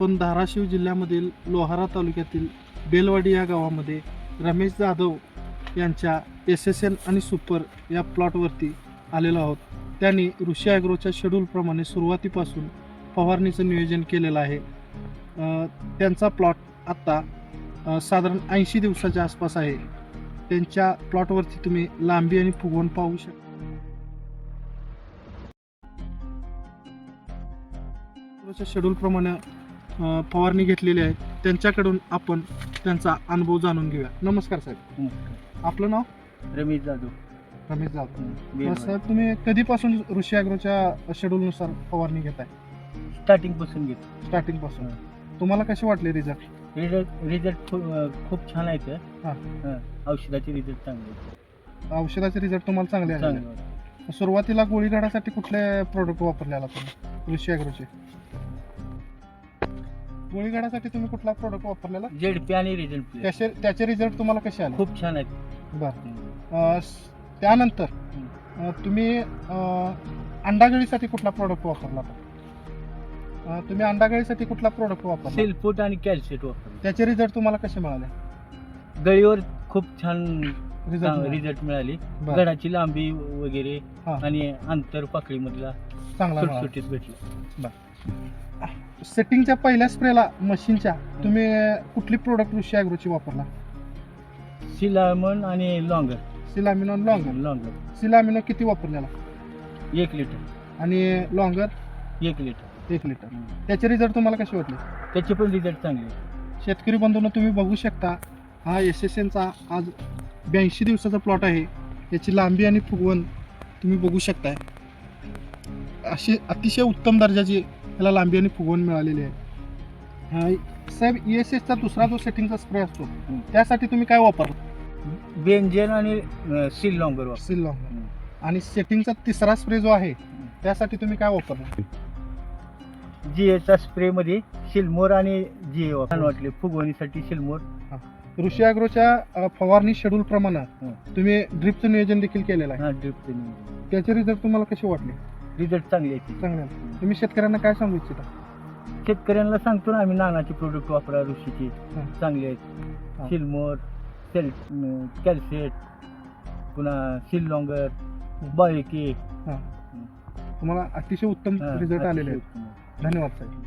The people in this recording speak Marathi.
पण धाराशिव जिल्ह्यामधील लोहारा तालुक्यातील बेलवाडी या गावामध्ये रमेश जाधव यांच्या SSN आणि सुपर या प्लॉटवरती आलेलो आहोत. त्यांनी ऋषी ॲग्रोच्या शेड्यूलप्रमाणे सुरुवातीपासून फवारणीचं नियोजन केलेलं आहे. त्यांचा प्लॉट आत्ता साधारण 80 दिवसाच्या आसपास आहे. त्यांच्या प्लॉटवरती तुम्ही लांबी आणि फुगवण पाहू शकता. शेड्यूलप्रमाणे फवारणी घेतलेली आहे. त्यांच्याकडून आपण त्यांचा अनुभव जाणून घेऊया. नमस्कार साहेब. आपलं नाव? रमेश जाधव. रमेश जाधव. साहेब, तुम्ही कधीपासून ऋषी ॲग्रोच्या शेड्यूलनुसार फवारणी घेताय? स्टार्टिंग पासून घेतो. स्टार्टिंग पासून. तुम्हाला कसे वाटले रिझल्ट? रिझल्ट खूप छान आहेत. औषधाचे रिझल्ट चांगले. औषधाचे रिझल्ट तुम्हाला चांगले आहेत. सुरुवातीला गोळी काढासाठी कुठले प्रोडक्ट वापरले आला तुम्ही ऋषी ॲग्रोचे? गोळी काढासाठी तुम्ही कुठला प्रोडक्ट वापरलेला? ZP आणि रिझल्ट. त्याचे रिझल्ट तुम्हाला कसे आले? खूप छान आहेत. बरं. त्यानंतर तुम्ही अंडागळीसाठी कुठला प्रोडक्ट वापरला? तुम्ही अंडागळीसाठी कुठला प्रोडक्ट वापरला? सेलफूट आणि कॅल्शियट वापरले. त्याचे रिझल्ट तुम्हाला कसे मिळाले? गळीवर खूप छान रिझल्ट रिझल्ट मिळाली. बरं. गडाची लांबी वगैरे हा. आणि अंतर पाकळीमधला चांगला मिळाला. सुटसुटीत भेटली. सेटिंगच्या पहिल्या स्प्रेला मशीनच्या तुम्ही कुठली प्रोडक्ट ऋषी ॲग्रोची वापरला? सिलामन आणि लॉंगर. सिलामिनो लॉंगर. लॉंगर सिलामिनो किती वापरलेला? 1 लिटर. आणि लॉंगर 1 लिटर. 1 लिटर. त्याचे रिझल्ट तुम्हाला कसे वाटले? त्याचे पण रिझल्ट चांगले. शेतकरी बंधूंनो, तुम्ही बघू शकता हा SSNचा आज 82 दिवसाचा प्लॉट आहे. याची लांबी आणि फुगवण तुम्ही बघू शकताय. अशी अतिशय उत्तम दर्जाची याला लांबी आणि फुगवण मिळालेली आहे. साहेब, ESSचा दुसरा जो सेटिंगचा स्प्रे असतो त्यासाठी तुम्ही काय वापरला? बेंजेन आणि सील लॉंगर वापर. सिल लॉंगर. आणि सेटिंगचा तिसरा स्प्रे जो आहे त्यासाठी तुम्ही काय वापरला? GA स्प्रे मध्ये शिलमोर आणि GA वापर वाटले. फुगवणीसाठी शिलमोर. ऋषी ॲग्रोच्या फवारणी शेड्यूल प्रमाणे तुम्ही ड्रिपचं नियोजन देखील केलेलं आहे. ड्रिप. त्याचे रिझल्ट तुम्हाला कसे वाटले? रिझल्ट चांगले आहेत. चांगले. तुम्ही शेतकऱ्यांना काय सांगू इच्छिता? शेतकऱ्यांना सांगतो ना आम्ही, नानाचे प्रोडक्ट वापरा ऋषीचे. चांगले आहेत. हा. शिलमोर, कॅल्शियट, पुन्हा सील लॉंगर, बायोके. तुम्हाला अतिशय उत्तम रिझल्ट आलेले आहेत. धन्यवाद साहेब.